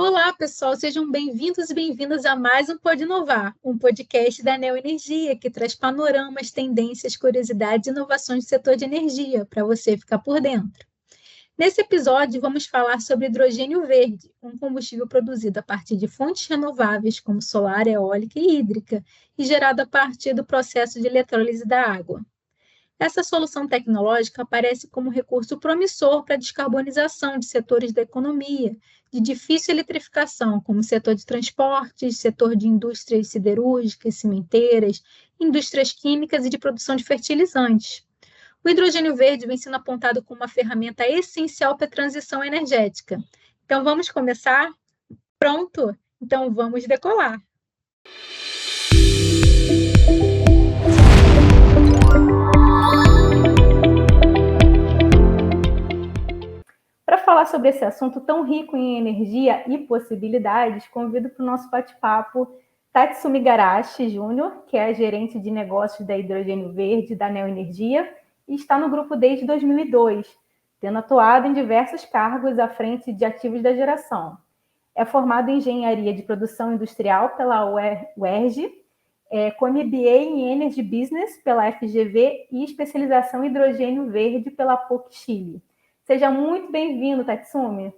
Olá, pessoal, sejam bem-vindos e bem-vindas a mais um Pode Inovar, um podcast da Neo Energia que traz panoramas, tendências, curiosidades e inovações do setor de energia para você ficar por dentro. Nesse episódio, vamos falar sobre hidrogênio verde, um combustível produzido a partir de fontes renováveis como solar, eólica e hídrica, e gerado a partir do processo de eletrólise da água. Essa solução tecnológica aparece como recurso promissor para a descarbonização de setores da economia, de difícil eletrificação, como o setor de transportes, setor de indústrias siderúrgicas, cimenteiras, indústrias químicas e de produção de fertilizantes. O hidrogênio verde vem sendo apontado como uma ferramenta essencial para a transição energética. Então, vamos começar? Pronto? Então, vamos decolar! Para falar sobre esse assunto tão rico em energia e possibilidades, convido para o nosso bate-papo Tatsumi Garashi Júnior, que é gerente de negócios da Hidrogênio Verde da Neo Energia e está no grupo desde 2002, tendo atuado em diversos cargos à frente de ativos da geração. É formado em Engenharia de Produção Industrial pela UERJ, com MBA em Energy Business pela FGV e especialização em Hidrogênio Verde pela PUC Chile. Seja muito bem-vindo, Tatsumi.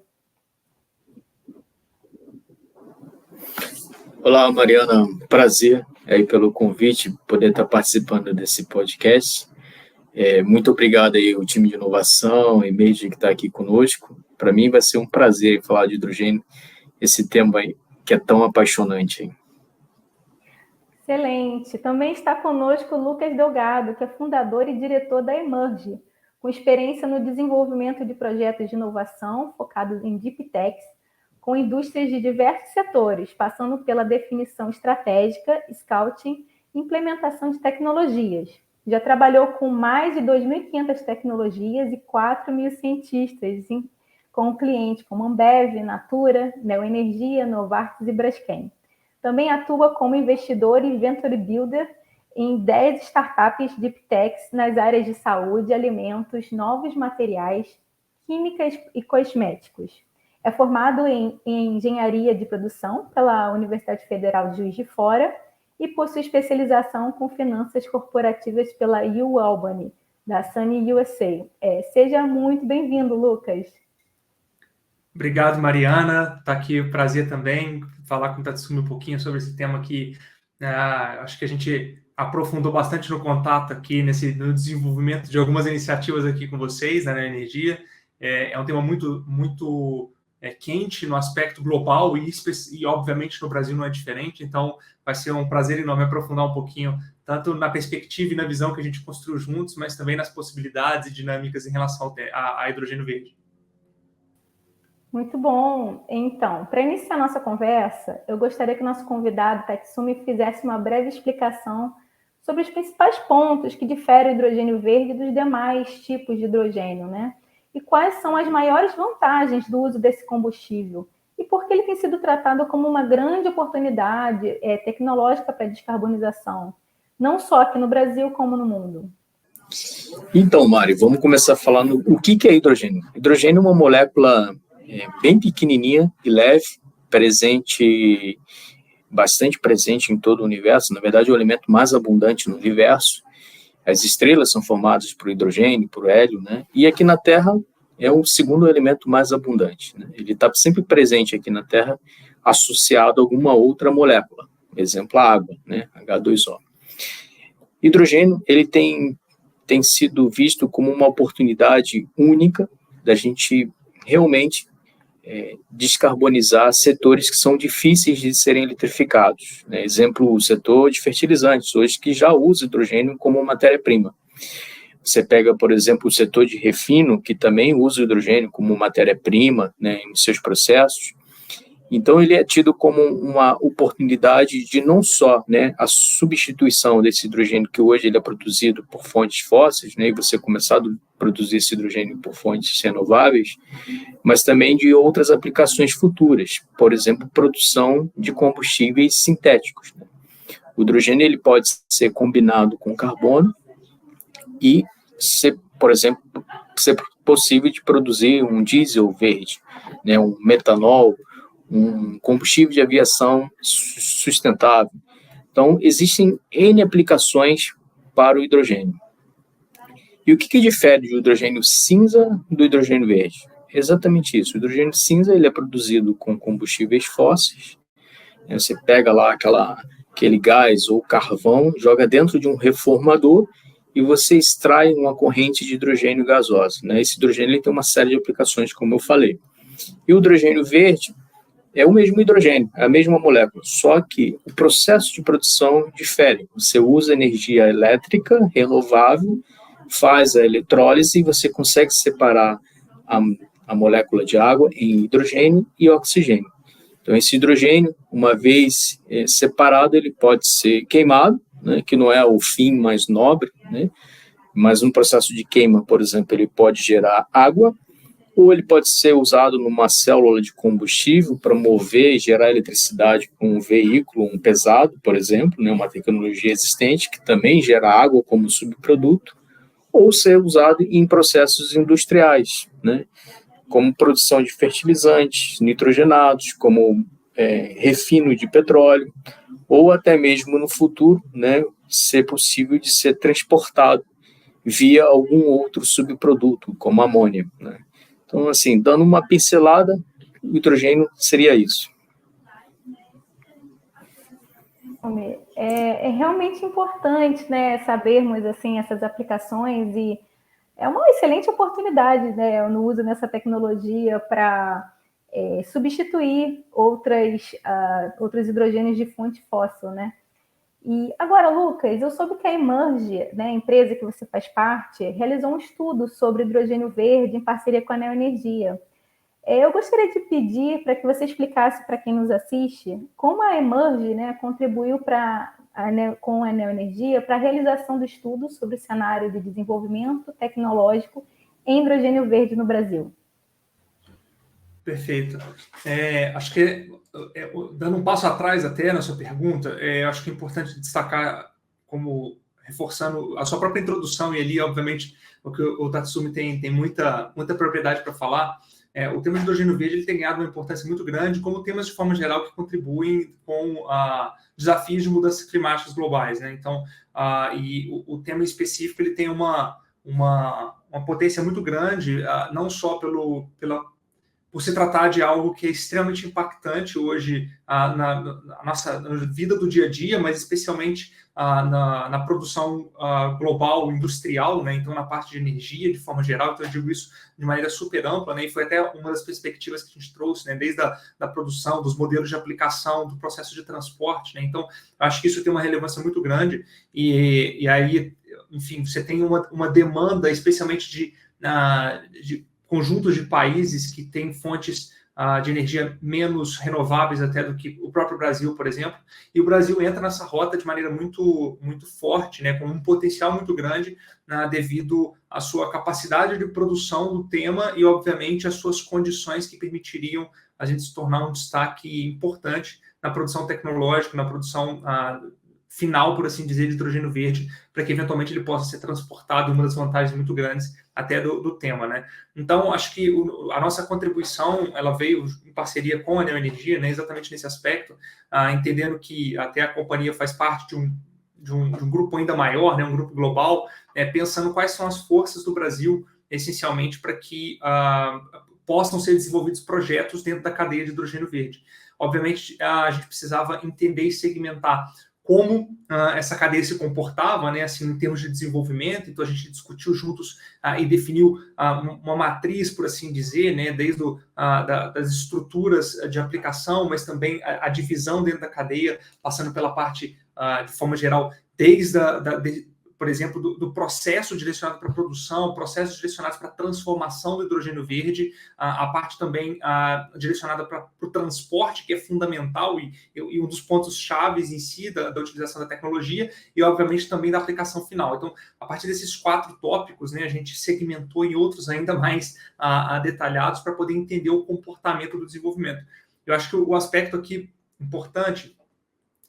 Olá, Mariana. Prazer aí pelo convite, poder estar participando desse podcast. Muito obrigado aí ao time de inovação e Meiji que está aqui conosco. Para mim vai ser um prazer falar de hidrogênio, esse tema aí que é tão apaixonante. Excelente. Também está conosco o Lucas Delgado, que é fundador e diretor da Emerge, com experiência no desenvolvimento de projetos de inovação focados em Deep Techs, com indústrias de diversos setores, passando pela definição estratégica, scouting e implementação de tecnologias. Já trabalhou com mais de 2.500 tecnologias e 4.000 cientistas, com clientes como Ambev, Natura, Neo Energia, Novartis e Braskem. Também atua como investidor e venture builder em 10 startups Deep Techs nas áreas de saúde, alimentos, novos materiais, químicas e cosméticos. É formado em Engenharia de Produção pela Universidade Federal de Juiz de Fora e possui especialização com Finanças Corporativas pela U Albany, da Sunny USA. Seja muito bem-vindo, Lucas. Obrigado, Mariana. Está aqui o prazer também falar com o Tatsumi um pouquinho sobre esse tema que acho que a gente aprofundou bastante no contato aqui, no desenvolvimento de algumas iniciativas aqui com vocês, né, na energia. É um tema muito quente no aspecto global e, obviamente, no Brasil não é diferente. Então, vai ser um prazer enorme aprofundar um pouquinho, tanto na perspectiva e na visão que a gente construiu juntos, mas também nas possibilidades e dinâmicas em relação a hidrogênio verde. Muito bom. Então, para iniciar nossa conversa, eu gostaria que o nosso convidado, Tatsumi, fizesse uma breve explicação sobre os principais pontos que diferem o hidrogênio verde dos demais tipos de hidrogênio, né? E quais são as maiores vantagens do uso desse combustível? E por que ele tem sido tratado como uma grande oportunidade tecnológica para a descarbonização, não só aqui no Brasil, como no mundo? Então, Mari, vamos começar falando o que é hidrogênio. Hidrogênio é uma molécula bem pequenininha e leve, bastante presente em todo o universo. Na verdade, é o elemento mais abundante no universo. As estrelas são formadas por hidrogênio, por hélio, né? E aqui na Terra é o segundo elemento mais abundante, né? Ele está sempre presente aqui na Terra, associado a alguma outra molécula. Exemplo, a água, né? H2O. Hidrogênio, ele tem sido visto como uma oportunidade única da gente realmente descarbonizar setores que são difíceis de serem eletrificados, né? Exemplo, o setor de fertilizantes, hoje que já usa hidrogênio como matéria-prima. Você pega, por exemplo, o setor de refino, que também usa o hidrogênio como matéria-prima, né, em seus processos. Então, ele é tido como uma oportunidade de não só, né, a substituição desse hidrogênio que hoje ele é produzido por fontes fósseis, né, e você começar a produzir esse hidrogênio por fontes renováveis, mas também de outras aplicações futuras, por exemplo, produção de combustíveis sintéticos, né? O hidrogênio ele pode ser combinado com carbono e ser, por exemplo, ser possível de produzir um diesel verde, né, um metanol, um combustível de aviação sustentável. Então, existem N aplicações para o hidrogênio. E o que difere do hidrogênio cinza do hidrogênio verde? Exatamente isso. O hidrogênio cinza ele é produzido com combustíveis fósseis. Você pega lá aquele gás ou carvão, joga dentro de um reformador e você extrai uma corrente de hidrogênio gasosa. Esse hidrogênio ele tem uma série de aplicações, como eu falei. E o hidrogênio verde é o mesmo hidrogênio, é a mesma molécula, só que o processo de produção difere. Você usa energia elétrica renovável, faz a eletrólise e você consegue separar a molécula de água em hidrogênio e oxigênio. Então, esse hidrogênio, uma vez separado, ele pode ser queimado, que não é o fim mais nobre, mas no processo de queima, por exemplo, ele pode gerar água, ou ele pode ser usado numa célula de combustível para mover e gerar eletricidade com um veículo, um pesado, por exemplo, uma tecnologia existente que também gera água como subproduto, ou ser usado em processos industriais, como produção de fertilizantes nitrogenados, como refino de petróleo, ou até mesmo no futuro, ser possível de ser transportado via algum outro subproduto, como amônia. Então, assim, dando uma pincelada, o hidrogênio seria isso. É realmente importante, sabermos assim, essas aplicações, e é uma excelente oportunidade, no uso dessa tecnologia para substituir outros hidrogênios de fonte fóssil, E agora, Lucas, eu soube que a Emerge, a empresa que você faz parte, realizou um estudo sobre hidrogênio verde em parceria com a Neoenergia. Eu gostaria de pedir para que você explicasse para quem nos assiste como a Emerge contribuiu com a Neoenergia para a realização do estudo sobre o cenário de desenvolvimento tecnológico em hidrogênio verde no Brasil. Perfeito. Acho que, dando um passo atrás até na sua pergunta, acho que é importante destacar, como reforçando a sua própria introdução, e ali, obviamente, o que o Tatsumi tem muita propriedade para falar, o tema de hidrogênio verde ele tem ganhado uma importância muito grande, como temas de forma geral que contribuem com desafios de mudanças climáticas globais. Então, e o tema específico ele tem uma potência muito grande, não só por se tratar de algo que é extremamente impactante hoje na nossa vida do dia a dia, mas especialmente na produção global industrial, então na parte de energia de forma geral. Então eu digo isso de maneira super ampla, e foi até uma das perspectivas que a gente trouxe, desde da produção, dos modelos de aplicação, do processo de transporte. Então acho que isso tem uma relevância muito grande, e aí, enfim, você tem uma demanda, especialmente de conjuntos de países que têm fontes de energia menos renováveis até do que o próprio Brasil, por exemplo, e o Brasil entra nessa rota de maneira muito, muito forte, com um potencial muito grande, devido à sua capacidade de produção do tema e, obviamente, às suas condições que permitiriam a gente se tornar um destaque importante na produção tecnológica, na produção final, por assim dizer, de hidrogênio verde, para que eventualmente ele possa ser transportado, uma das vantagens muito grandes até do tema. Então, acho que a nossa contribuição ela veio em parceria com a Neoenergia, exatamente nesse aspecto, entendendo que até a companhia faz parte de um grupo ainda maior, um grupo global, pensando quais são as forças do Brasil, essencialmente, para que possam ser desenvolvidos projetos dentro da cadeia de hidrogênio verde. Obviamente, a gente precisava entender e segmentar como essa cadeia se comportava, assim, em termos de desenvolvimento. Então a gente discutiu juntos e definiu uma matriz, por assim dizer, desde das estruturas de aplicação, mas também a divisão dentro da cadeia, passando pela parte, de forma geral, desde por exemplo, do processo direcionado para a produção, processos direcionados para a transformação do hidrogênio verde, a parte também direcionada para o transporte, que é fundamental e um dos pontos chaves em si da utilização da tecnologia, e obviamente também da aplicação final. Então, a partir desses 4 tópicos, a gente segmentou em outros ainda mais detalhados para poder entender o comportamento do desenvolvimento. Eu acho que o aspecto aqui importante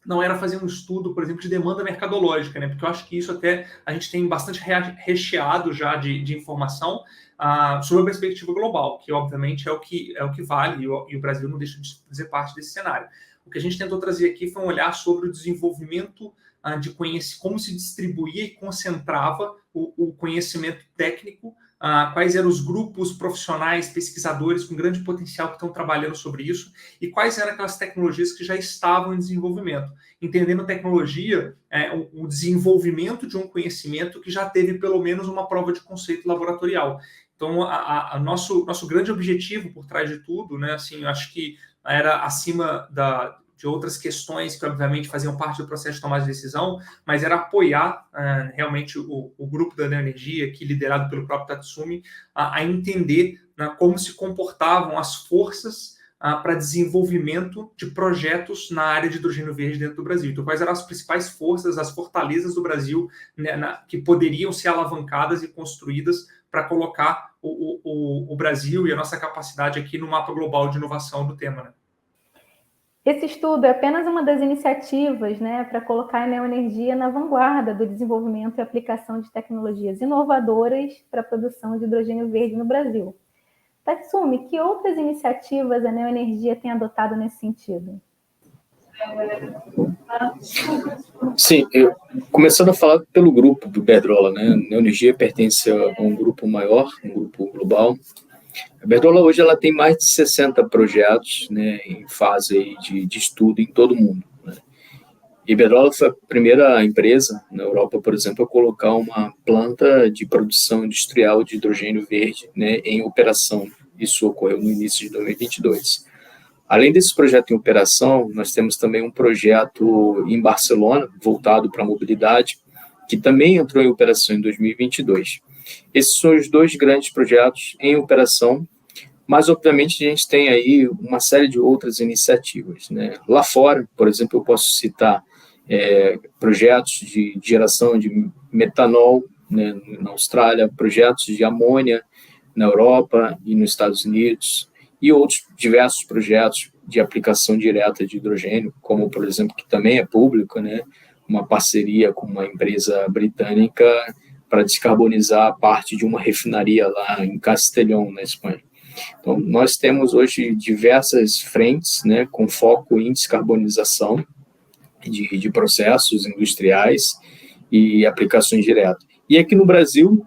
não era fazer um estudo, por exemplo, de demanda mercadológica, né? Porque eu acho que isso até a gente tem bastante recheado já de informação sobre a perspectiva global, que obviamente é o que vale, e o Brasil não deixa de fazer parte desse cenário. O que a gente tentou trazer aqui foi um olhar sobre o desenvolvimento de conhecimento, como se distribuía e concentrava o conhecimento técnico, quais eram os grupos profissionais, pesquisadores com grande potencial que estão trabalhando sobre isso e quais eram aquelas tecnologias que já estavam em desenvolvimento. Entendendo tecnologia, o desenvolvimento de um conhecimento que já teve pelo menos uma prova de conceito laboratorial. Então, nosso grande objetivo por trás de tudo, né, assim, eu acho que era acima de outras questões que, obviamente, faziam parte do processo de tomada de decisão, mas era apoiar realmente o grupo da Neoenergia, aqui liderado pelo próprio Tatsumi, a entender como se comportavam as forças para desenvolvimento de projetos na área de hidrogênio verde dentro do Brasil. Então, quais eram as principais forças, as fortalezas do Brasil, né, que poderiam ser alavancadas e construídas para colocar o Brasil e a nossa capacidade aqui no mapa global de inovação do tema, né? Esse estudo é apenas uma das iniciativas, né, para colocar a Neoenergia na vanguarda do desenvolvimento e aplicação de tecnologias inovadoras para a produção de hidrogênio verde no Brasil. Tatsumi, que outras iniciativas a Neoenergia tem adotado nesse sentido? Sim, começando a falar pelo grupo do Iberdrola, né? A Neoenergia pertence a um grupo maior, um grupo global. A Iberdrola hoje ela tem mais de 60 projetos, né, em fase de estudo em todo o mundo, né? A Iberdrola foi a primeira empresa na Europa, por exemplo, a colocar uma planta de produção industrial de hidrogênio verde, né, em operação. Isso ocorreu no início de 2022. Além desse projeto em operação, nós temos também um projeto em Barcelona, voltado para a mobilidade, que também entrou em operação em 2022. Esses são os dois grandes projetos em operação, mas, obviamente, a gente tem aí uma série de outras iniciativas, né? Lá fora, por exemplo, eu posso citar projetos de geração de metanol, né, na Austrália, projetos de amônia na Europa e nos Estados Unidos, e outros diversos projetos de aplicação direta de hidrogênio, como, por exemplo, que também é público, né, uma parceria com uma empresa britânica para descarbonizar parte de uma refinaria lá em Castellón, na Espanha. Então, nós temos hoje diversas frentes, né, com foco em descarbonização de processos industriais e aplicações diretas. E aqui no Brasil,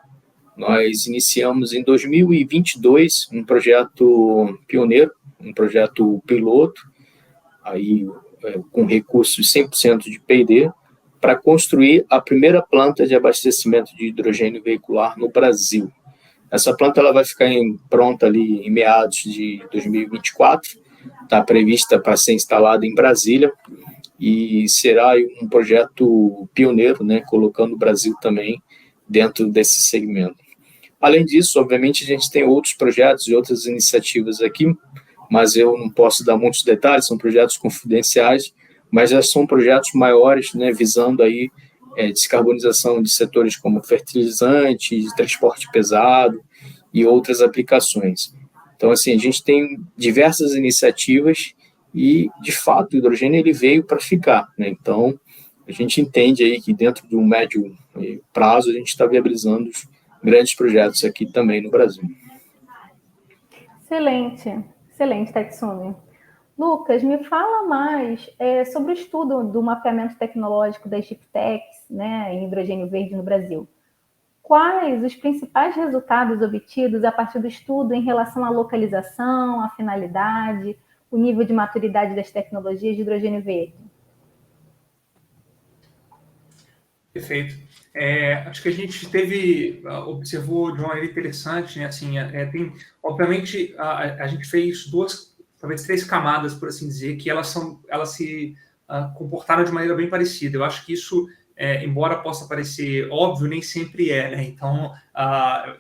nós iniciamos em 2022 um projeto pioneiro, um projeto piloto, aí, com recursos 100% de P&D, para construir a primeira planta de abastecimento de hidrogênio veicular no Brasil. Essa planta ela vai ficar pronta ali em meados de 2024, está prevista para ser instalada em Brasília, e será um projeto pioneiro, né, colocando o Brasil também dentro desse segmento. Além disso, obviamente, a gente tem outros projetos e outras iniciativas aqui, mas eu não posso dar muitos detalhes, são projetos confidenciais, mas já são projetos maiores, né, visando aí descarbonização de setores como fertilizantes, transporte pesado e outras aplicações. Então, assim, a gente tem diversas iniciativas e, de fato, o hidrogênio ele veio para ficar, né? Então, a gente entende aí que dentro de um médio prazo a gente está viabilizando grandes projetos aqui também no Brasil. Excelente, excelente, Tatsumi. Lucas, me fala mais sobre o estudo do mapeamento tecnológico das GIPTECs, né, em hidrogênio verde no Brasil. Quais os principais resultados obtidos a partir do estudo em relação à localização, à finalidade, o nível de maturidade das tecnologias de hidrogênio verde? Perfeito. Acho que a gente observou de uma maneira interessante, né? Assim, obviamente, a gente fez talvez 3 camadas, por assim dizer, que elas se comportaram de maneira bem parecida. Eu acho que isso, embora possa parecer óbvio, nem sempre é, né? Então, a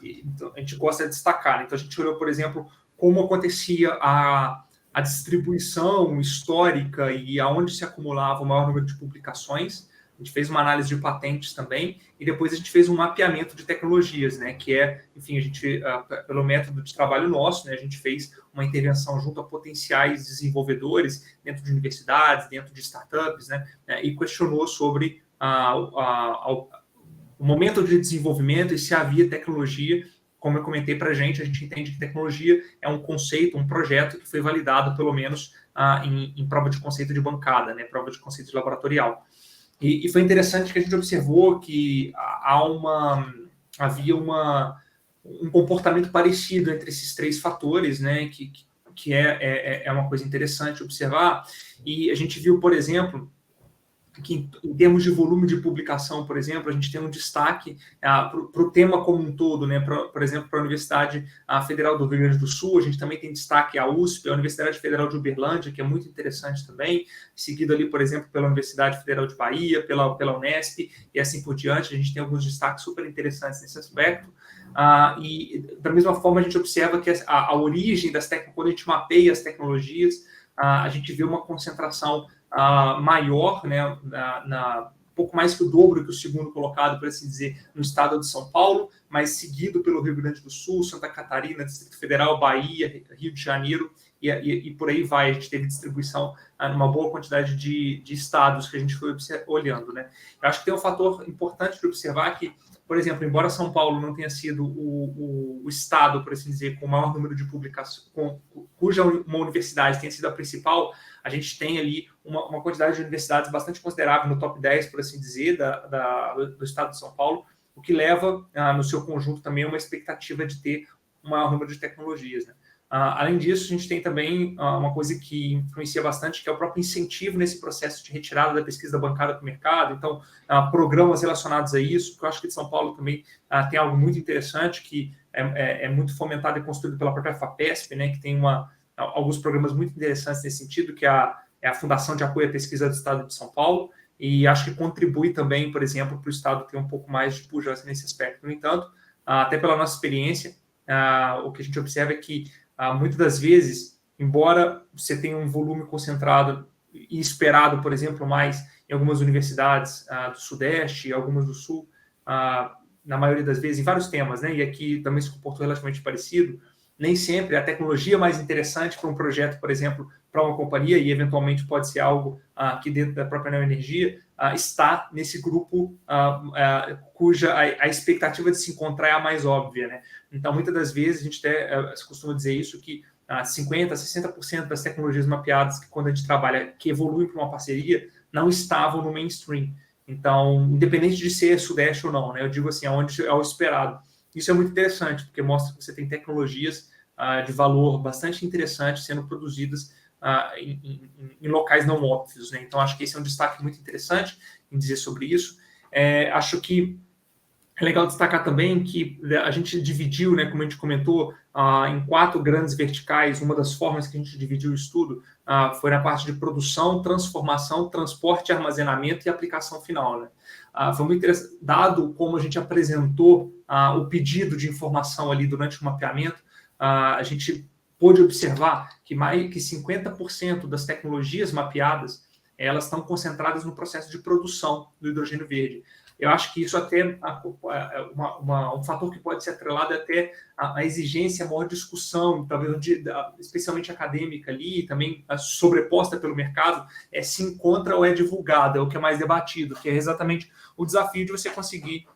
gente gosta de destacar. Então, a gente olhou, por exemplo, como acontecia a distribuição histórica e aonde se acumulava o maior número de publicações A gente fez uma análise de patentes também, e depois a gente fez um mapeamento de tecnologias, né? Que é, enfim, a gente, pelo método de trabalho nosso, né? A gente fez uma intervenção junto a potenciais desenvolvedores dentro de universidades, dentro de startups, né? E questionou sobre o momento de desenvolvimento e se havia tecnologia. Como eu comentei para a gente entende que tecnologia é um conceito, um projeto que foi validado, pelo menos, em prova de conceito de bancada, né? Prova de conceito laboratorial. E foi interessante que a gente observou que havia um comportamento parecido entre esses 3 fatores, né? Que é uma coisa interessante observar. E a gente viu, por exemplo, que em termos de volume de publicação, por exemplo, a gente tem um destaque para o tema como um todo, né? Por exemplo, para a Universidade Federal do Rio Grande do Sul, a gente também tem destaque a USP, a Universidade Federal de Uberlândia, que é muito interessante também, seguido ali, por exemplo, pela Universidade Federal de Bahia, pela Unesp, e assim por diante. A gente tem alguns destaques super interessantes nesse aspecto. E, da mesma forma, a gente observa que a origem das tecnologias, quando a gente mapeia as tecnologias, a gente vê uma concentração maior, né, um pouco mais que o dobro que o segundo colocado, por assim dizer, no estado de São Paulo, mas seguido pelo Rio Grande do Sul, Santa Catarina, Distrito Federal, Bahia, Rio de Janeiro, e por aí vai. A gente teve distribuição numa boa quantidade de estados que a gente foi olhando, né? Eu acho que tem um fator importante de observar que, por exemplo, embora São Paulo não tenha sido o estado, por assim dizer, com o maior número de publicações, cuja uma universidade tenha sido a principal, a gente tem ali uma quantidade de universidades bastante considerável no top 10, por assim dizer, do estado de São Paulo, o que leva, no seu conjunto, também uma expectativa de ter um maior número de tecnologias, né? Além disso, a gente tem também uma coisa que influencia bastante, que é o próprio incentivo nesse processo de retirada da pesquisa da bancada para o mercado. Então, programas relacionados a isso, que eu acho que de São Paulo também tem algo muito interessante, que é muito fomentado e construído pela própria FAPESP, né, que tem alguns programas muito interessantes nesse sentido, que é a Fundação de Apoio à Pesquisa do Estado de São Paulo, e acho que contribui também, por exemplo, para o Estado ter um pouco mais de pujança nesse aspecto. No entanto, até pela nossa experiência, o que a gente observa é que, muitas das vezes, embora você tenha um volume concentrado e esperado, por exemplo, mais em algumas universidades do Sudeste, algumas do Sul, na maioria das vezes, em vários temas, né? E aqui também se comportou relativamente parecido, nem sempre a tecnologia mais interessante para um projeto, por exemplo, para uma companhia, e eventualmente pode ser algo aqui dentro da própria Neoenergia, está nesse grupo cuja a expectativa de se encontrar é a mais óbvia, né? Então, muitas das vezes, a gente até costuma dizer isso, que 50%, 60% das tecnologias mapeadas que, quando a gente trabalha, que evoluem para uma parceria, não estavam no mainstream. Então, independente de ser Sudeste ou não, né? Eu digo assim, aonde é o esperado. Isso é muito interessante, porque mostra que você tem tecnologias de valor bastante interessante sendo produzidas em locais não óbvios, né? Então, acho que esse é um destaque muito interessante em dizer sobre isso. Acho que é legal destacar também que a gente dividiu, né, como a gente comentou, em 4 grandes verticais. Uma das formas que a gente dividiu o estudo foi na parte de produção, transformação, transporte, armazenamento e aplicação final, né? Foi muito interessante, dado como a gente apresentou o pedido de informação ali durante o mapeamento, a gente pôde observar que mais que 50% das tecnologias mapeadas, elas estão concentradas no processo de produção do hidrogênio verde. Eu acho que isso até um fator que pode ser atrelado até a exigência, a maior discussão, talvez especialmente acadêmica ali, também sobreposta pelo mercado, se encontra ou é divulgada, é o que é mais debatido, que é exatamente o desafio de você conseguir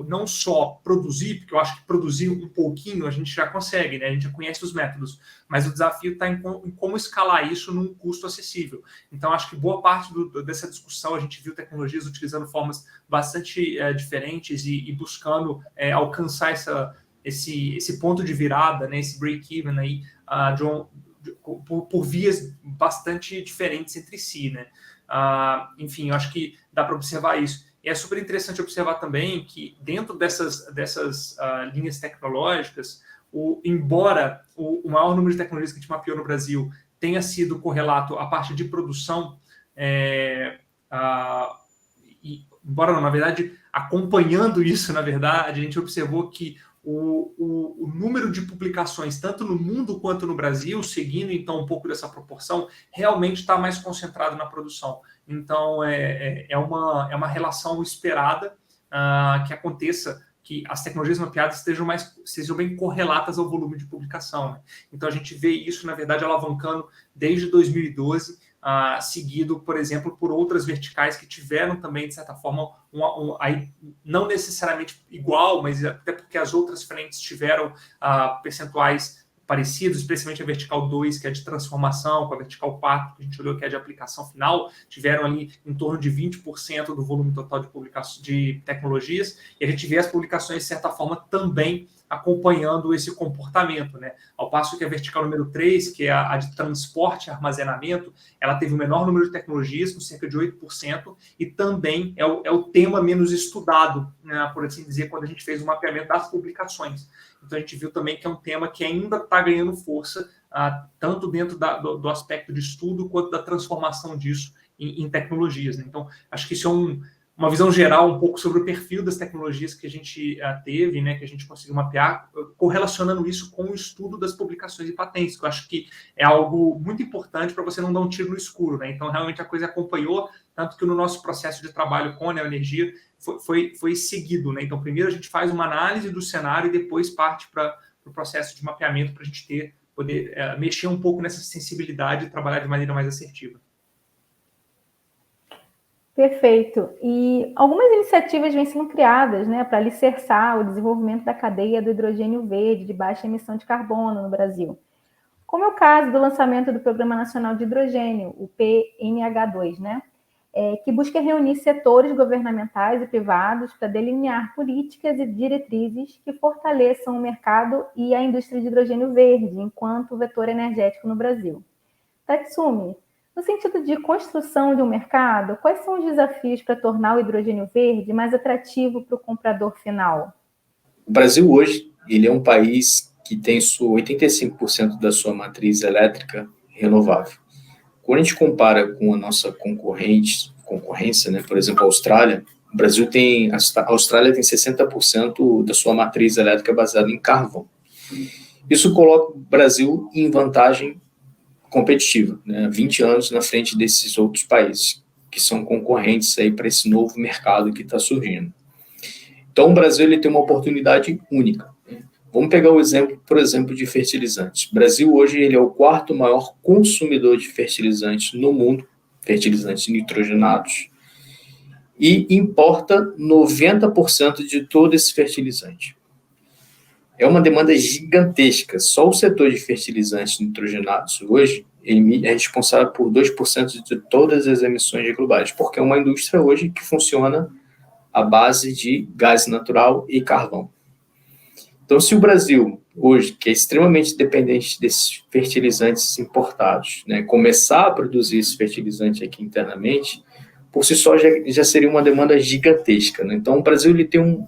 não só produzir, porque eu acho que produzir um pouquinho a gente já consegue, né? A gente já conhece os métodos, mas o desafio está em como escalar isso num custo acessível. Então, acho que boa parte dessa discussão a gente viu tecnologias utilizando formas bastante diferentes e buscando alcançar esse ponto de virada, né? Esse break-even aí, por vias bastante diferentes entre si, né? Enfim, eu acho que dá para observar isso. E é super interessante observar também que, dentro dessas linhas tecnológicas, embora o maior número de tecnologias que a gente mapeou no Brasil tenha sido correlato à parte de produção, embora, na verdade, acompanhando isso, na verdade, a gente observou que o número de publicações, tanto no mundo quanto no Brasil, seguindo então um pouco dessa proporção, realmente está mais concentrado na produção. Então, é uma relação esperada que aconteça, que as tecnologias mapeadas sejam bem correlatas ao volume de publicação, né? Então, a gente vê isso, na verdade, alavancando desde 2012, seguido, por exemplo, por outras verticais que tiveram também, de certa forma, aí, não necessariamente igual, mas até porque as outras frentes tiveram percentuais parecidos, especialmente a vertical 2, que é de transformação, com a vertical 4, que a gente olhou que é de aplicação final, tiveram ali em torno de 20% do volume total de publicações de tecnologias, e a gente vê as publicações, de certa forma, também acompanhando esse comportamento, né? Ao passo que a vertical número 3, que é a de transporte e armazenamento, ela teve o menor número de tecnologias, com cerca de 8%, e também é o tema menos estudado, né, por assim dizer, quando a gente fez o mapeamento das publicações. Então, a gente viu também que é um tema que ainda está ganhando força, tanto dentro do aspecto de estudo, quanto da transformação disso em tecnologias, né? Então, acho que isso é uma visão geral um pouco sobre o perfil das tecnologias que a gente teve, né, que a gente conseguiu mapear, correlacionando isso com o estudo das publicações e patentes, que eu acho que é algo muito importante para você não dar um tiro no escuro, né? Então, realmente, a coisa acompanhou, tanto que no nosso processo de trabalho com a Neoenergia foi seguido, né? Então, primeiro a gente faz uma análise do cenário e depois parte para o processo de mapeamento para a gente poder mexer um pouco nessa sensibilidade e trabalhar de maneira mais assertiva. Perfeito. E algumas iniciativas vêm sendo criadas, né, para alicerçar o desenvolvimento da cadeia do hidrogênio verde de baixa emissão de carbono no Brasil, como é o caso do lançamento do Programa Nacional de Hidrogênio, o PNH2, né, que busca reunir setores governamentais e privados para delinear políticas e diretrizes que fortaleçam o mercado e a indústria de hidrogênio verde enquanto vetor energético no Brasil. Tatsumi, no sentido de construção de um mercado, quais são os desafios para tornar o hidrogênio verde mais atrativo para o comprador final? O Brasil hoje, ele é um país que tem 85% da sua matriz elétrica renovável. Quando a gente compara com a nossa concorrência, né, por exemplo, a Austrália, a Austrália tem 60% da sua matriz elétrica baseada em carvão. Isso coloca o Brasil em vantagem competitiva, né, 20 anos na frente desses outros países, que são concorrentes aí para esse novo mercado que está surgindo. Então, o Brasil ele tem uma oportunidade única. Vamos pegar o exemplo, por exemplo, de fertilizantes. O Brasil hoje ele é o quarto maior consumidor de fertilizantes no mundo, fertilizantes nitrogenados, e importa 90% de todo esse fertilizante. É uma demanda gigantesca. Só o setor de fertilizantes nitrogenados hoje é responsável por 2% de todas as emissões globais, porque é uma indústria hoje que funciona à base de gás natural e carvão. Então, se o Brasil, hoje, que é extremamente dependente desses fertilizantes importados, né, começar a produzir esse fertilizante aqui internamente, por si só já seria uma demanda gigantesca, né? Então, o Brasil ele tem um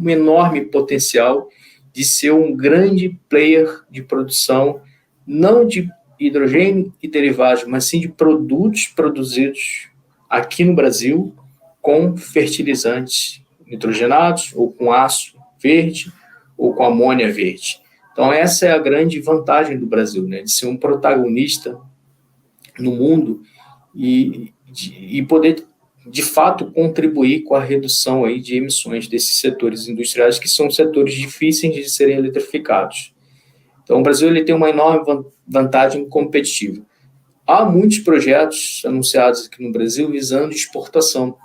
enorme potencial de ser um grande player de produção, não de hidrogênio e derivados, mas sim de produtos produzidos aqui no Brasil com fertilizantes nitrogenados ou com aço verde ou com amônia verde. Então, essa é a grande vantagem do Brasil, né, de ser um protagonista no mundo e poder, de fato, contribuir com a redução aí de emissões desses setores industriais, que são setores difíceis de serem eletrificados. Então, o Brasil ele tem uma enorme vantagem competitiva. Há muitos projetos anunciados aqui no Brasil visando exportação.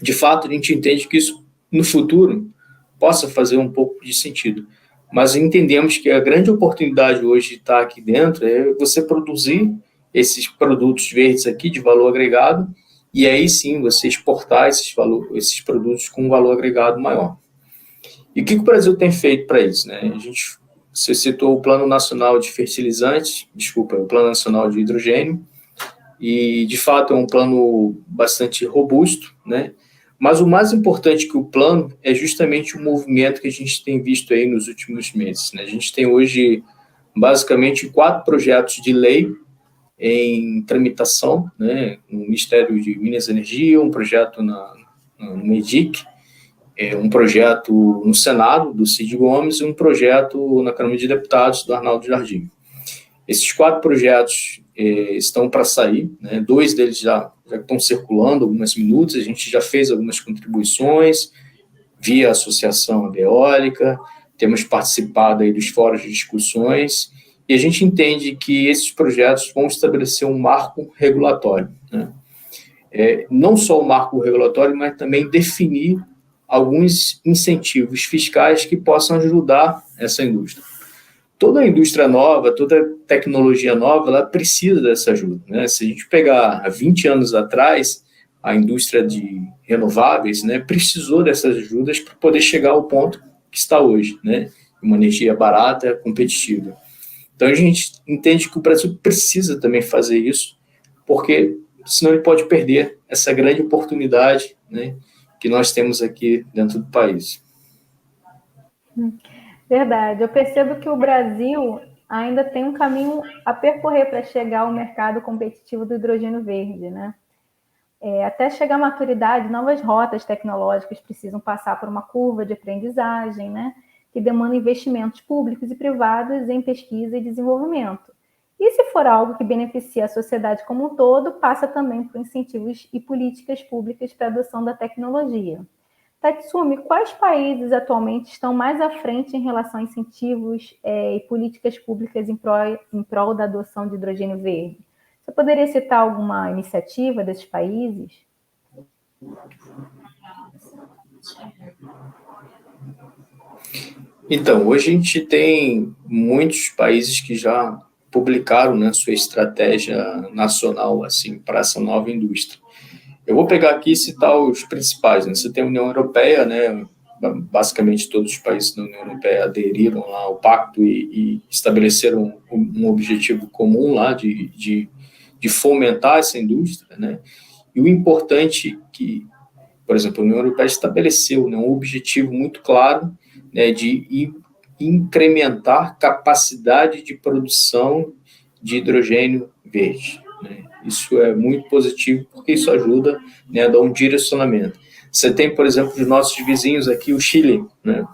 De fato, a gente entende que isso, no futuro, possa fazer um pouco de sentido. Mas entendemos que a grande oportunidade hoje de estar aqui dentro é você produzir esses produtos verdes aqui de valor agregado e aí sim você exportar esses produtos com um valor agregado maior. E o que o Brasil tem feito para isso, né? Você citou o Plano Nacional de Fertilizantes, o Plano Nacional de Hidrogênio, e de fato é um plano bastante robusto, né? Mas o mais importante que o plano é justamente o movimento que a gente tem visto aí nos últimos meses, né? A gente tem hoje, basicamente, 4 projetos de lei em tramitação, né? No Ministério de Minas e Energia, um projeto no MEDIC, um projeto no Senado, do Cid Gomes, e um projeto na Câmara de Deputados, do Arnaldo Jardim. Esses 4 projetos estão para sair, né? 2 deles já estão circulando alguns minutos, a gente já fez algumas contribuições via a Associação Eólica, temos participado aí dos fóruns de discussões, e a gente entende que esses projetos vão estabelecer um marco regulatório, né? Não só o marco regulatório, mas também definir alguns incentivos fiscais que possam ajudar essa indústria. Toda indústria nova, toda tecnologia nova, ela precisa dessa ajuda, né? Se a gente pegar há 20 anos atrás, a indústria de renováveis, né, precisou dessas ajudas para poder chegar ao ponto que está hoje, né? Uma energia barata, competitiva. Então, a gente entende que o Brasil precisa também fazer isso, porque senão ele pode perder essa grande oportunidade, né, que nós temos aqui dentro do país. Verdade. Eu percebo que o Brasil ainda tem um caminho a percorrer para chegar ao mercado competitivo do hidrogênio verde, né? Até chegar à maturidade, novas rotas tecnológicas precisam passar por uma curva de aprendizagem, né? Que demanda investimentos públicos e privados em pesquisa e desenvolvimento. E se for algo que beneficia a sociedade como um todo, passa também por incentivos e políticas públicas para a adoção da tecnologia. Tatsumi, quais países atualmente estão mais à frente em relação a incentivos e políticas públicas em prol da adoção de hidrogênio verde? Você poderia citar alguma iniciativa desses países? Então, hoje a gente tem muitos países que já publicaram, né, sua estratégia nacional assim, para essa nova indústria. Eu vou pegar aqui e citar os principais, né? Você tem a União Europeia, né? Basicamente todos os países da União Europeia aderiram lá ao pacto e estabeleceram um objetivo comum lá de fomentar essa indústria, né? E o importante que, por exemplo, a União Europeia estabeleceu, né, um objetivo muito claro, né, de incrementar capacidade de produção de hidrogênio verde, né? Isso é muito positivo, porque isso ajuda, né, a dar um direcionamento. Você tem, por exemplo, os nossos vizinhos aqui, o Chile, né,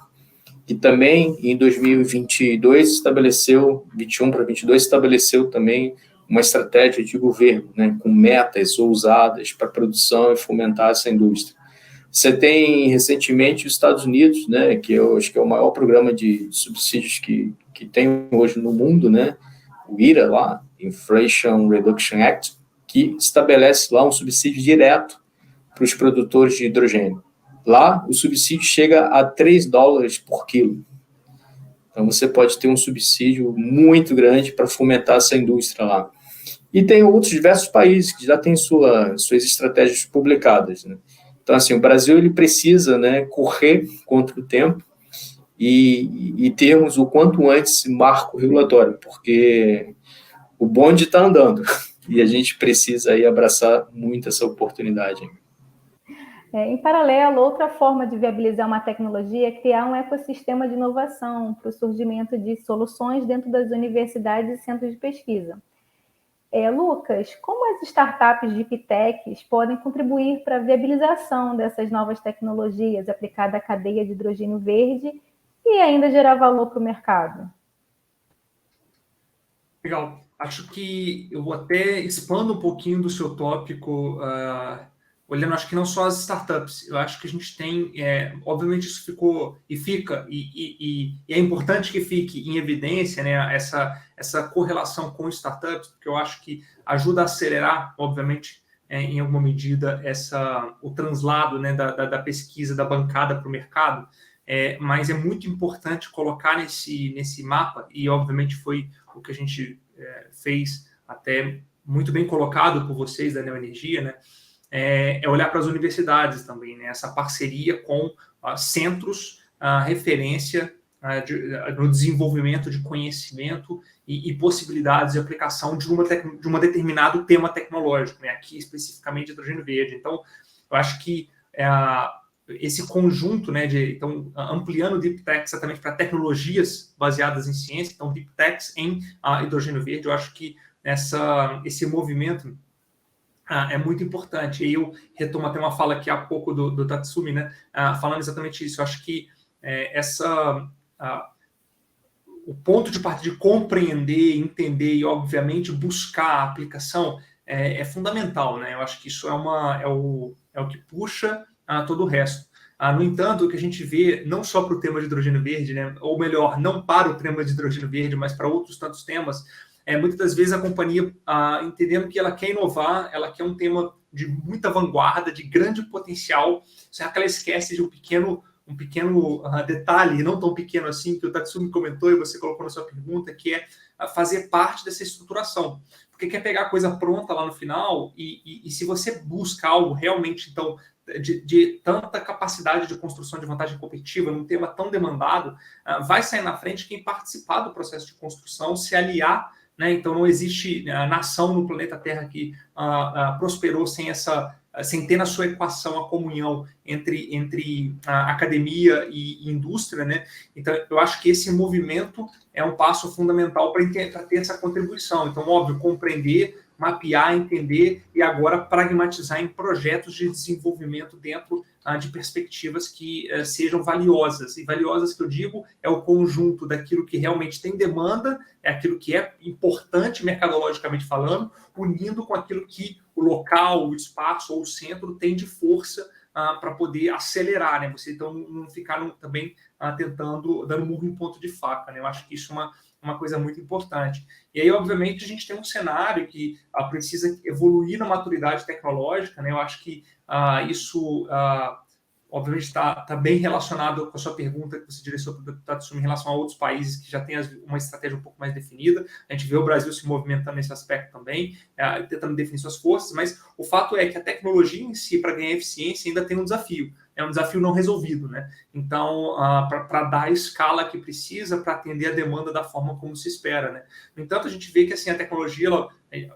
que também em 2022 estabeleceu, 21 para 22, estabeleceu também uma estratégia de governo, né, com metas ousadas para a produção e fomentar essa indústria. Você tem, recentemente, os Estados Unidos, né, que eu acho que é o maior programa de subsídios que tem hoje no mundo, né, o IRA lá, Inflation Reduction Act, que estabelece lá um subsídio direto para os produtores de hidrogênio. Lá, o subsídio chega a $3 por quilo. Então, você pode ter um subsídio muito grande para fomentar essa indústria lá. E tem outros diversos países que já têm suas estratégias publicadas, né? Então, assim, o Brasil ele precisa, né, correr contra o tempo e termos o quanto antes marco regulatório, porque o bonde está andando e a gente precisa aí abraçar muito essa oportunidade. Em paralelo, outra forma de viabilizar uma tecnologia é criar um ecossistema de inovação para o surgimento de soluções dentro das universidades e centros de pesquisa. Lucas, como as startups de Ptechs podem contribuir para a viabilização dessas novas tecnologias aplicadas à cadeia de hidrogênio verde e ainda gerar valor para o mercado? Legal. Acho que eu vou até expando um pouquinho do seu tópico, olhando, acho que não só as startups. Eu acho que a gente tem, obviamente isso ficou e fica, e é importante que fique em evidência, né, essa correlação com startups, porque eu acho que ajuda a acelerar, obviamente, em alguma medida, o translado, né, da pesquisa, da bancada para o mercado, mas é muito importante colocar nesse mapa, e obviamente foi o que a gente fez, até muito bem colocado por vocês da Neoenergia, né? Olhar para as universidades também, né? Essa parceria com centros, referência no desenvolvimento de conhecimento e possibilidades de aplicação de um determinado tema tecnológico, né? Aqui especificamente hidrogênio verde. Então, eu acho que esse conjunto, né, então, ampliando o Deep Tech exatamente para tecnologias baseadas em ciência, então Deep Techs em hidrogênio verde, eu acho que esse movimento é muito importante. E eu retomo até uma fala aqui há pouco do Tatsumi, né? Falando exatamente isso. Eu acho que o ponto de partida de compreender, entender e, obviamente, buscar a aplicação é fundamental, né? Eu acho que isso é o que puxa todo o resto. No entanto, o que a gente vê, não só para o tema de hidrogênio verde, né? Ou melhor, não para o tema de hidrogênio verde, mas para outros tantos temas, muitas das vezes a companhia, entendendo que ela quer inovar, ela quer um tema de muita vanguarda, de grande potencial, só que ela esquece de um pequeno detalhe, não tão pequeno assim, que o Tatsumi comentou e você colocou na sua pergunta, que é fazer parte dessa estruturação. Porque quer pegar a coisa pronta lá no final e se você busca algo realmente, então, de tanta capacidade de construção de vantagem competitiva, num tema tão demandado, vai sair na frente quem participar do processo de construção, se aliar, né? Então, não existe nação no planeta Terra que prosperou sem ter na sua equação a comunhão entre a academia e indústria, né? Então, eu acho que esse movimento é um passo fundamental para ter essa contribuição. Então, óbvio, compreender, mapear, entender e agora pragmatizar em projetos de desenvolvimento dentro de perspectivas que sejam valiosas. E valiosas, que eu digo, é o conjunto daquilo que realmente tem demanda, é aquilo que é importante mercadologicamente falando, unindo com aquilo que o local, o espaço ou o centro tem de força para poder acelerar, né? Você então não ficar também dando murro em ponto de faca, né? Eu acho que isso é uma coisa muito importante. E aí, obviamente, a gente tem um cenário que precisa evoluir na maturidade tecnológica, né? Eu acho que isso, obviamente, está bem relacionado com a sua pergunta que você direcionou para o Tatsumi em relação a outros países que já têm uma estratégia um pouco mais definida. A gente vê o Brasil se movimentando nesse aspecto também, tentando definir suas forças, mas o fato é que a tecnologia em si, para ganhar eficiência, ainda tem um desafio. É um desafio não resolvido, né? Então, para dar a escala que precisa para atender a demanda da forma como se espera, né? No entanto, a gente vê que assim, a tecnologia,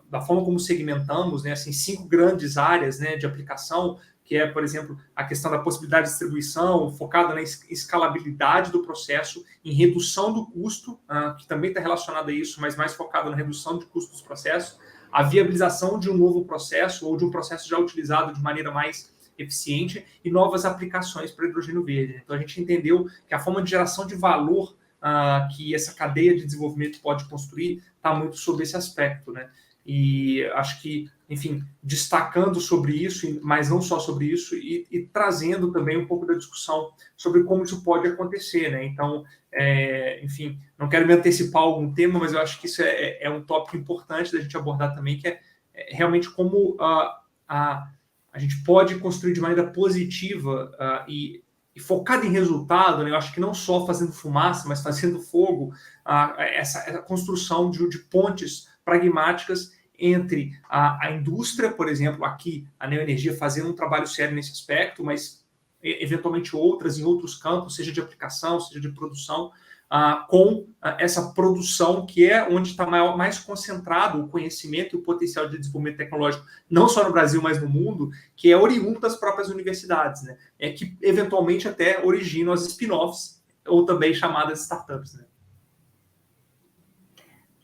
da forma como segmentamos, né, assim, 5 grandes áreas, né, de aplicação, que é, por exemplo, a questão da possibilidade de distribuição, focada na escalabilidade do processo, em redução do custo, que também está relacionado a isso, mas mais focado na redução de custo dos processos, a viabilização de um novo processo ou de um processo já utilizado de maneira mais eficiente e novas aplicações para hidrogênio verde. Então, a gente entendeu que a forma de geração de valor que essa cadeia de desenvolvimento pode construir está muito sobre esse aspecto, né? E acho que, enfim, destacando sobre isso, mas não só sobre isso, e trazendo também um pouco da discussão sobre como isso pode acontecer, né? Então, enfim, não quero me antecipar a algum tema, mas eu acho que isso é um tópico importante da gente abordar também, que é realmente como a gente pode construir de maneira positiva e focada em resultado, né? Eu acho que não só fazendo fumaça, mas fazendo fogo, essa construção de pontes pragmáticas entre a indústria, por exemplo, aqui a Neoenergia fazendo um trabalho sério nesse aspecto, mas eventualmente outras em outros campos, seja de aplicação, seja de produção, com essa produção que é onde está mais concentrado o conhecimento e o potencial de desenvolvimento tecnológico, não só no Brasil, mas no mundo, que é oriundo das próprias universidades, né? Que eventualmente até originam as spin-offs, ou também chamadas startups, né?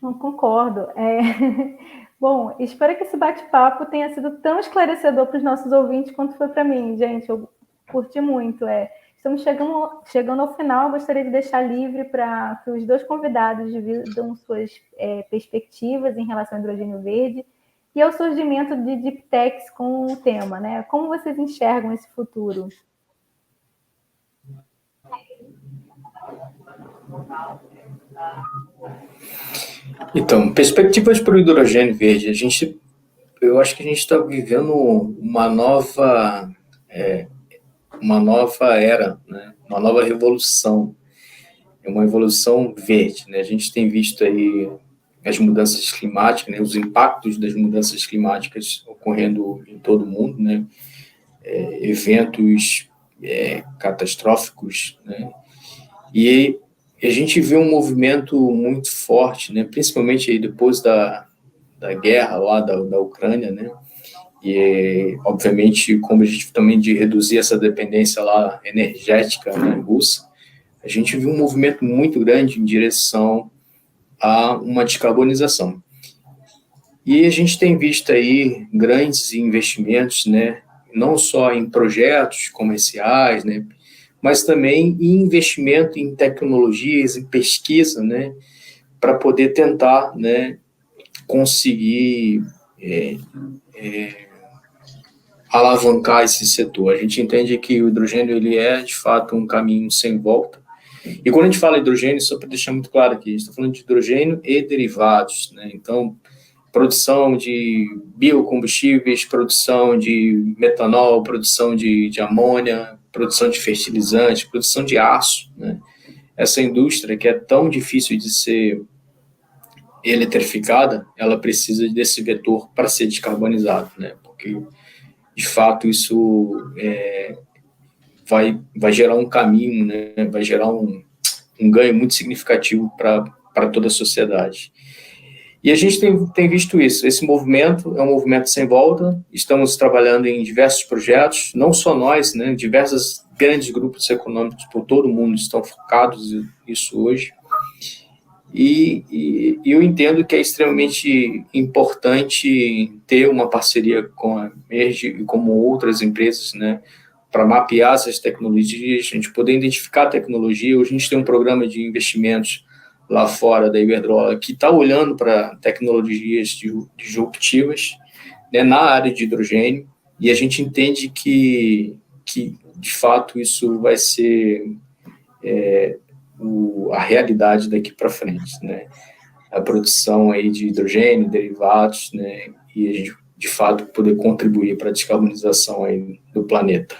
Não concordo. Bom, espero que esse bate-papo tenha sido tão esclarecedor para os nossos ouvintes quanto foi para mim, gente. Eu curti muito. Estamos chegando ao final. Eu gostaria de deixar livre para que os 2 convidados dividam suas perspectivas em relação ao hidrogênio verde e ao surgimento de Deep Techs com o tema, né? Como vocês enxergam esse futuro? Então, perspectivas para o hidrogênio verde. Eu acho que a gente está vivendo uma nova era, né? Uma nova revolução. É uma evolução verde, né? A gente tem visto aí as mudanças climáticas, né? Os impactos das mudanças climáticas ocorrendo em todo o mundo, né? Eventos catastróficos, né? E a gente vê um movimento muito forte, né? Principalmente aí depois da guerra lá da Ucrânia, né? E, obviamente, como a gente também de reduzir essa dependência lá energética, né, russa, a gente viu um movimento muito grande em direção a uma descarbonização. E a gente tem visto aí grandes investimentos, né, não só em projetos comerciais, né, mas também em investimento em tecnologias, em pesquisa, né, para poder tentar, né, conseguir alavancar esse setor. A gente entende que o hidrogênio ele é, de fato, um caminho sem volta. E quando a gente fala hidrogênio, só para deixar muito claro aqui, a gente está falando de hidrogênio e derivados, né? Então, produção de biocombustíveis, produção de metanol, produção de amônia, produção de fertilizantes, produção de aço, né? Essa indústria que é tão difícil de ser eletrificada, ela precisa desse vetor para ser descarbonizado, né? Porque, de fato, isso vai gerar um caminho, né? Vai gerar um ganho muito significativo para toda a sociedade. E a gente tem visto isso. Esse movimento é um movimento sem volta. Estamos trabalhando em diversos projetos, não só nós, né? Diversos grandes grupos econômicos por todo o mundo estão focados nisso hoje. E eu entendo que é extremamente importante ter uma parceria com a Merge e como outras empresas, né? Para mapear essas tecnologias, a gente poder identificar a tecnologia. Hoje a gente tem um programa de investimentos lá fora da Iberdrola que está olhando para tecnologias disruptivas, né, na área de hidrogênio, e a gente entende que de fato isso vai ser a realidade daqui para frente, né? A produção aí de hidrogênio, derivados, né, e a gente de fato poder contribuir para a descarbonização aí do planeta.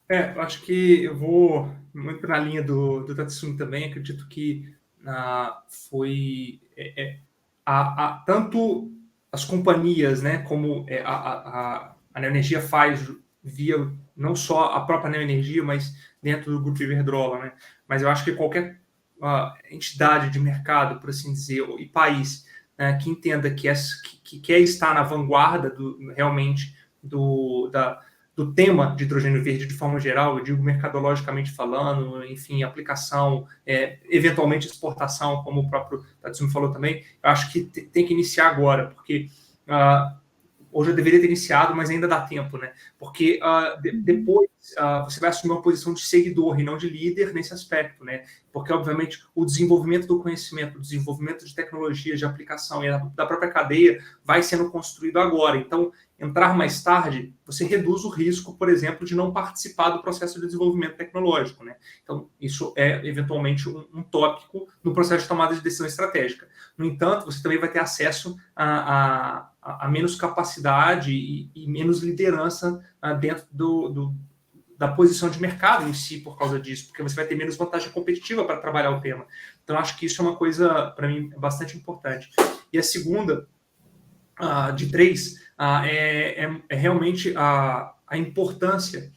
Eu acho que eu vou muito na linha do Tatsumi também. Acredito que foi tanto as companhias, né, como a Neoenergia faz via não só a própria Neoenergia, mas dentro do grupo Iberdrola, né? Mas eu acho que qualquer entidade de mercado, por assim dizer, e país, né, que entenda que quer estar na vanguarda realmente do tema de hidrogênio verde de forma geral, eu digo mercadologicamente falando, enfim, aplicação, eventualmente exportação, como o próprio Tatsumi falou também, eu acho que tem que iniciar agora, porque hoje eu deveria ter iniciado, mas ainda dá tempo, né? Porque depois você vai assumir uma posição de seguidor e não de líder nesse aspecto, né? Porque, obviamente, o desenvolvimento do conhecimento, o desenvolvimento de tecnologias de aplicação e da própria cadeia vai sendo construído agora. Então, entrar mais tarde, você reduz o risco, por exemplo, de não participar do processo de desenvolvimento tecnológico, né? Então, isso é, eventualmente, um tópico no processo de tomada de decisão estratégica. No entanto, você também vai ter acesso a menos capacidade e menos liderança dentro da posição de mercado em si por causa disso, porque você vai ter menos vantagem competitiva para trabalhar o tema. Então, acho que isso é uma coisa, para mim, bastante importante. E a segunda, de três, é realmente a importância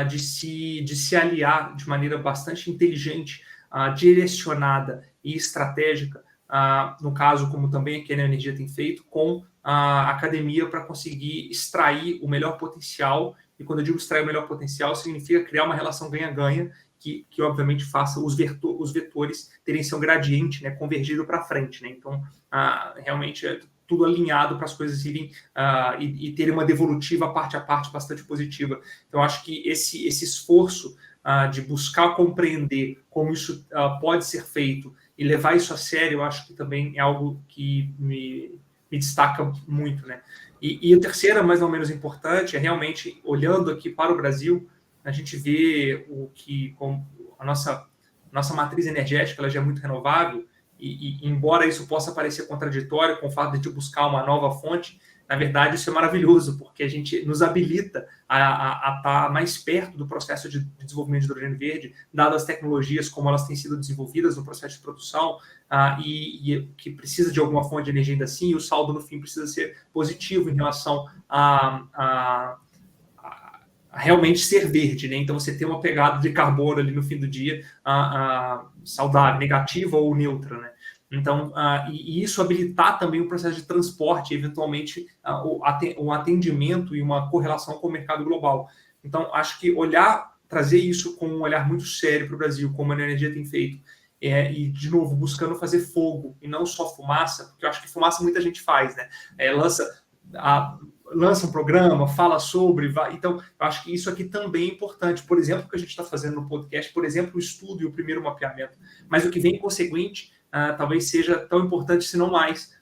de se aliar de maneira bastante inteligente, direcionada e estratégica, no caso, como também aqui a Neoenergia tem feito, com a academia para conseguir extrair o melhor potencial. E quando eu digo extrair o melhor potencial, significa criar uma relação ganha-ganha que obviamente faça os vetores terem seu gradiente, né, convergido para frente, né? Então, realmente é tudo alinhado para as coisas irem e terem uma devolutiva parte a parte bastante positiva. Então, acho que esse esforço de buscar compreender como isso pode ser feito e levar isso a sério, eu acho que também é algo que me destaca muito, né? E a terceira, mais ou menos importante, é realmente, olhando aqui para o Brasil, a gente vê com a nossa matriz energética, ela já é muito renovável, e embora isso possa parecer contraditório com o fato de buscar uma nova fonte, na verdade isso é maravilhoso, porque a gente nos habilita a estar mais perto do processo de desenvolvimento de hidrogênio verde, dadas as tecnologias como elas têm sido desenvolvidas no processo de produção, e que precisa de alguma fonte de energia ainda assim, e o saldo no fim precisa ser positivo em relação a realmente ser verde, né? Então você tem uma pegada de carbono ali no fim do dia saudável, negativa ou neutra, né? Então, e isso habilitar também o processo de transporte, eventualmente um atendimento e uma correlação com o mercado global. Então, acho que trazer isso com um olhar muito sério para o Brasil, como a Neoenergia tem feito, e, de novo, buscando fazer fogo e não só fumaça, porque eu acho que fumaça muita gente faz, né? Lança um programa, fala sobre, então eu acho que isso aqui também é importante, por exemplo, o que a gente está fazendo no podcast, por exemplo, o estudo e o primeiro mapeamento, mas o que vem consequente talvez seja tão importante, se não mais,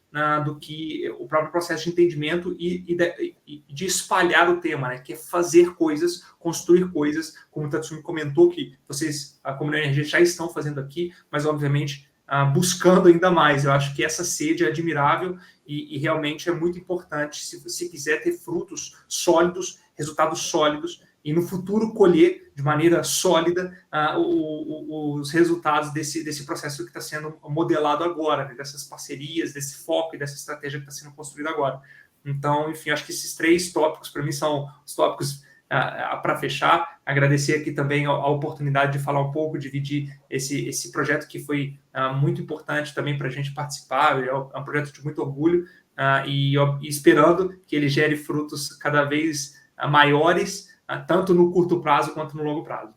do que o próprio processo de entendimento e de espalhar o tema, né? Que é fazer coisas, construir coisas, como o Tatsumi comentou, que vocês, como Neoenergia, já estão fazendo aqui, mas obviamente buscando ainda mais. Eu acho que essa sede é admirável e realmente é muito importante se você quiser ter frutos sólidos, resultados sólidos, e no futuro colher de maneira sólida os resultados desse processo que está sendo modelado agora, né? Dessas parcerias, desse foco e dessa estratégia que está sendo construída agora. Então, enfim, acho que esses 3 tópicos, para mim, são os tópicos para fechar. Agradecer aqui também a oportunidade de falar um pouco, dividir esse projeto que foi muito importante também para a gente participar. É um projeto de muito orgulho e esperando que ele gere frutos cada vez maiores, tanto no curto prazo quanto no longo prazo.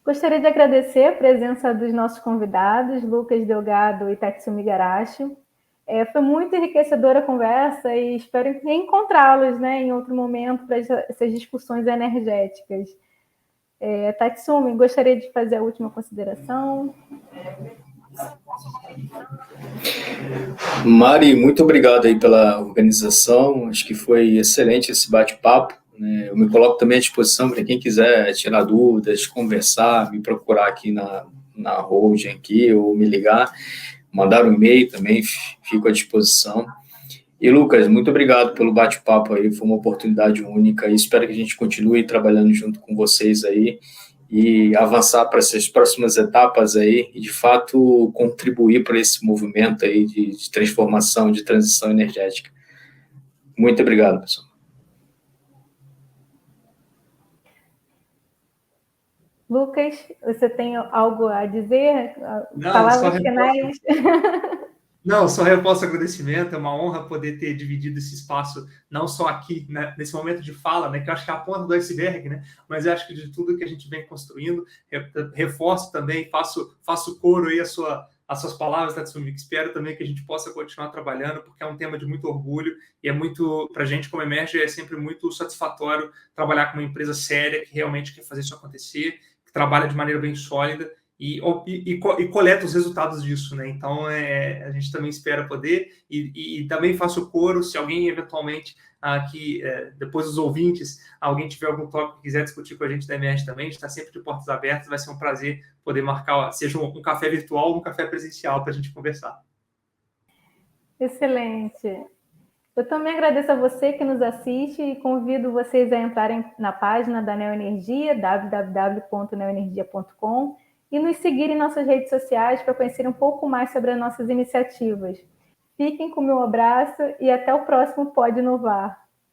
Gostaria de agradecer a presença dos nossos convidados, Lucas Delgado e Tatsumi Igarashi. Foi muito enriquecedora a conversa e espero reencontrá-los, né, em outro momento para essas discussões energéticas. Tatsumi, gostaria de fazer a última consideração. Mari, muito obrigado aí pela organização, acho que foi excelente esse bate-papo, né? Eu me coloco também à disposição para quem quiser tirar dúvidas, conversar, me procurar aqui na holding aqui, ou me ligar, mandar um e-mail também, fico à disposição. E Lucas, muito obrigado pelo bate-papo aí, foi uma oportunidade única e espero que a gente continue trabalhando junto com vocês aí e avançar para essas próximas etapas aí e, de fato, contribuir para esse movimento aí de transformação, de transição energética. Muito obrigado, pessoal. Lucas, você tem algo a dizer? Não, palavras finais? Não, só reforço o agradecimento, é uma honra poder ter dividido esse espaço, não só aqui, né, nesse momento de fala, né, que eu acho que é a ponta do iceberg, né, mas eu acho que de tudo que a gente vem construindo, reforço também, faço coro aí as suas palavras, Tatsumi, que espero também que a gente possa continuar trabalhando, porque é um tema de muito orgulho e é muito, para a gente como Emerge, é sempre muito satisfatório trabalhar com uma empresa séria que realmente quer fazer isso acontecer, que trabalha de maneira bem sólida, e coleta os resultados disso, né? Então, a gente também espera poder, e também faço coro, se alguém eventualmente aqui, depois dos ouvintes, alguém tiver algum tópico que quiser discutir com a gente da Emerge também, a gente está sempre de portas abertas, vai ser um prazer poder marcar, seja um café virtual ou um café presencial para a gente conversar. Excelente. Eu também agradeço a você que nos assiste e convido vocês a entrarem na página da Neoenergia, www.neoenergia.com, e nos seguir em nossas redes sociais para conhecer um pouco mais sobre as nossas iniciativas. Fiquem com o meu abraço e até o próximo Pode Inovar.